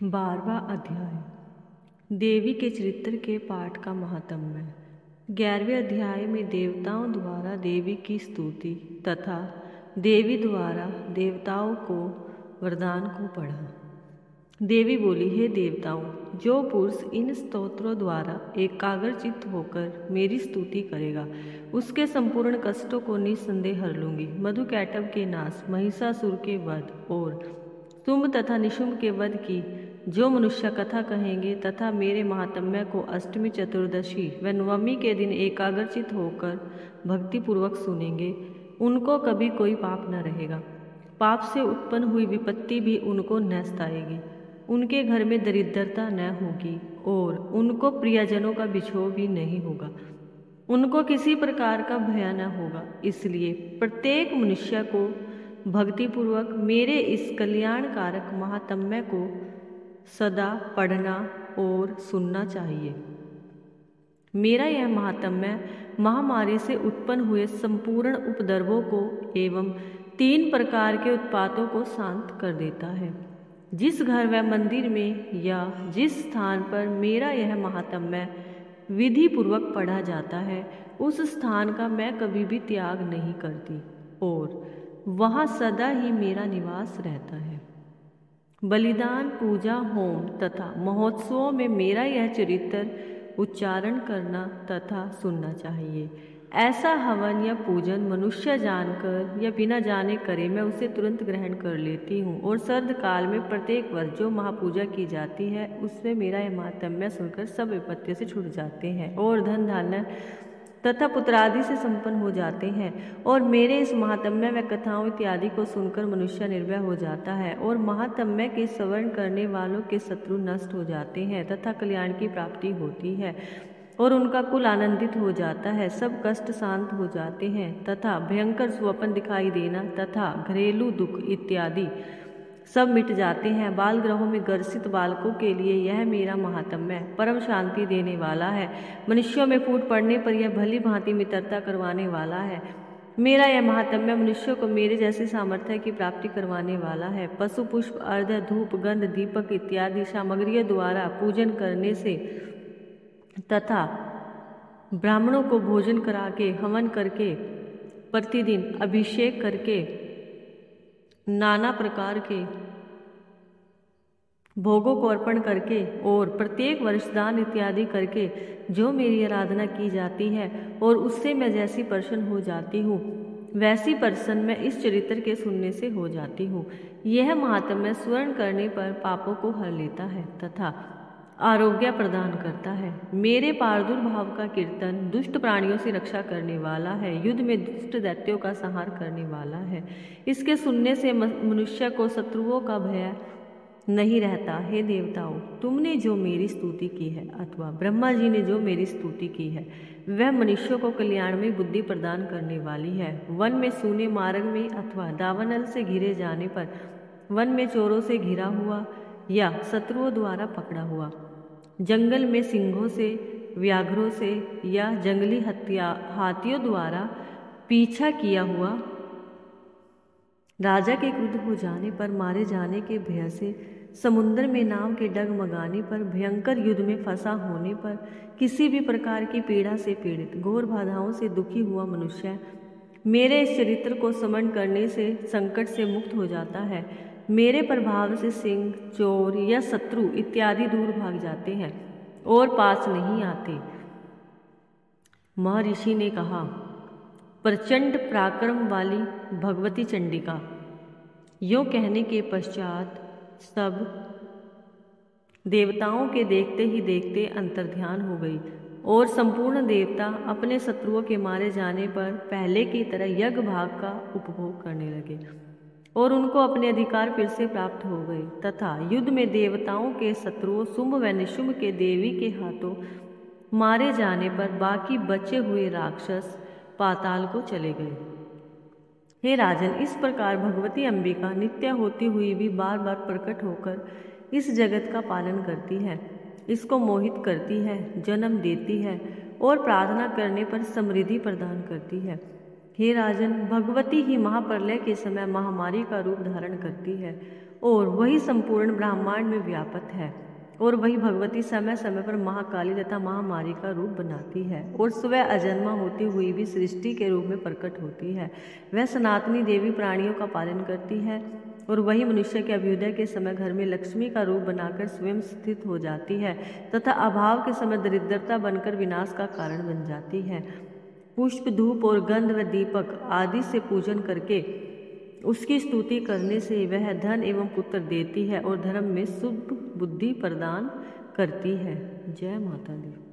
12वां अध्याय देवी के चरित्र के पाठ का महात्म्य। 11वें अध्याय में देवताओं द्वारा देवी की स्तुति तथा देवी द्वारा देवताओं को वरदान को पढ़ा। देवी बोली, हे देवताओं, जो पुरुष इन स्तोत्रों द्वारा एकाग्रचित्त होकर मेरी स्तुति करेगा उसके संपूर्ण कष्टों को निस्संदेह हर लूंगी। मधुकैटभ के नाश, महिषासुर के वध और शुंभ तथा निशुंभ के वध की जो मनुष्य कथा कहेंगे तथा मेरे महात्म्य को अष्टमी, चतुर्दशी व नवमी के दिन एकाग्रचित होकर भक्तिपूर्वक सुनेंगे, उनको कभी कोई पाप न रहेगा। पाप से उत्पन्न हुई विपत्ति भी उनको न सताएगी। उनके घर में दरिद्रता न होगी और उनको प्रियजनों का बिछोह भी नहीं होगा। उनको किसी प्रकार का भय न होगा। इसलिए प्रत्येक मनुष्य को भक्तिपूर्वक मेरे इस कल्याणकारक महात्म्य को सदा पढ़ना और सुनना चाहिए। मेरा यह महात्म्य महामारी से उत्पन्न हुए संपूर्ण उपद्रवों को एवं 3 प्रकार के उत्पातों को शांत कर देता है। जिस घर व मंदिर में या जिस स्थान पर मेरा यह महात्म्य विधि पूर्वक पढ़ा जाता है, उस स्थान का मैं कभी भी त्याग नहीं करती और वहाँ सदा ही मेरा निवास रहता है। बलिदान, पूजा, होम तथा महोत्सवों में मेरा यह चरित्र उच्चारण करना तथा सुनना चाहिए। ऐसा हवन या पूजन मनुष्य जानकर या बिना जाने करे, मैं उसे तुरंत ग्रहण कर लेती हूँ और सर्द काल में प्रत्येक वर्ष जो महापूजा की जाती है उसमें मेरा यह महात्म्य सुनकर सब विपत्तियों से छूट जाते हैं और धन धान्य तथा पुत्रादि से संपन्न हो जाते हैं। और मेरे इस महात्म्य व कथाओं इत्यादि को सुनकर मनुष्य निर्भय हो जाता है और महात्म्य के श्रवण करने वालों के शत्रु नष्ट हो जाते हैं तथा कल्याण की प्राप्ति होती है और उनका कुल आनंदित हो जाता है। सब कष्ट शांत हो जाते हैं तथा भयंकर स्वप्न दिखाई देना तथा घरेलू दुख इत्यादि सब मिट जाते हैं। बाल गृहों में ग्रसित बालकों के लिए यह मेरा महात्म्य परम शांति देने वाला है। मनुष्यों में फूट पड़ने पर यह भली भांति मित्रता करवाने वाला है। मेरा यह महात्म्य मनुष्यों को मेरे जैसे सामर्थ्य की प्राप्ति करवाने वाला है। पशु, पुष्प, अर्घ, धूप, गंध, दीपक इत्यादि सामग्रियों द्वारा पूजन करने से तथा ब्राह्मणों को भोजन करा के, हवन करके, प्रतिदिन अभिषेक करके, नाना प्रकार के भोगों को अर्पण करके और प्रत्येक वर्ष दान इत्यादि करके जो मेरी आराधना की जाती है और उससे मैं जैसी प्रसन्न हो जाती हूँ वैसी प्रसन्न मैं इस चरित्र के सुनने से हो जाती हूँ। यह महात्म्य स्मरण करने पर पापों को हर लेता है तथा आरोग्य प्रदान करता है। मेरे प्रादुर्भाव का कीर्तन दुष्ट प्राणियों से रक्षा करने वाला है, युद्ध में दुष्ट दैत्यों का संहार करने वाला है। इसके सुनने से मनुष्य को शत्रुओं का भय नहीं रहता। हे देवताओं, तुमने जो मेरी स्तुति की है अथवा ब्रह्मा जी ने जो मेरी स्तुति की है वह मनुष्यों को कल्याण में बुद्धि प्रदान करने वाली है। वन में सूने मार्ग में अथवा दावानल से घिरे जाने पर, वन में चोरों से घिरा हुआ या शत्रुओं द्वारा पकड़ा हुआ, जंगल में सिंहों से, व्याघ्रों से या जंगली हाथियों द्वारा पीछा किया हुआ, राजा के क्रुद्ध हो जाने पर, मारे जाने के भय से, समुद्र में नाव के डगमगाने पर, भयंकर युद्ध में फंसा होने पर, किसी भी प्रकार की पीड़ा से पीड़ित, घोर बाधाओं से दुखी हुआ मनुष्य मेरे इस चरित्र को स्मरण करने से संकट से मुक्त हो जाता है। मेरे प्रभाव से सिंह, चोर या शत्रु इत्यादि दूर भाग जाते हैं और पास नहीं आते। महर्षि ने कहा, प्रचंड पराक्रम वाली भगवती चंडिका। यों कहने के पश्चात सब देवताओं के देखते ही देखते अंतर्ध्यान हो गई और संपूर्ण देवता अपने शत्रुओं के मारे जाने पर पहले की तरह यज्ञ भाग का उपभोग करने लगे और उनको अपने अधिकार फिर से प्राप्त हो गए तथा युद्ध में देवताओं के शत्रुओं शुंभ व निशुंभ के देवी के हाथों मारे जाने पर बाकी बचे हुए राक्षस पाताल को चले गए। हे राजन, इस प्रकार भगवती अंबिका नित्य होती हुई भी बार बार प्रकट होकर इस जगत का पालन करती है, इसको मोहित करती है, जन्म देती है और प्रार्थना करने पर समृद्धि प्रदान करती है। हे राजन, भगवती ही महाप्रलय के समय महामारी का रूप धारण करती है और वही संपूर्ण ब्रह्मांड में व्यापक है। और वही भगवती समय समय पर महाकाली तथा महामारी का रूप बनाती है और स्वयं अजन्मा होती हुई भी सृष्टि के रूप में प्रकट होती है। वह सनातनी देवी प्राणियों का पालन करती है और वही मनुष्य के अभ्युदय के समय घर में लक्ष्मी का रूप बनाकर स्वयं स्थित हो जाती है तथा अभाव के समय दरिद्रता बनकर विनाश का कारण बन जाती है। पुष्प, धूप और गंध व दीपक आदि से पूजन करके उसकी स्तुति करने से वह धन एवं पुत्र देती है और धर्म में शुभ बुद्धि प्रदान करती है। जय माता दी।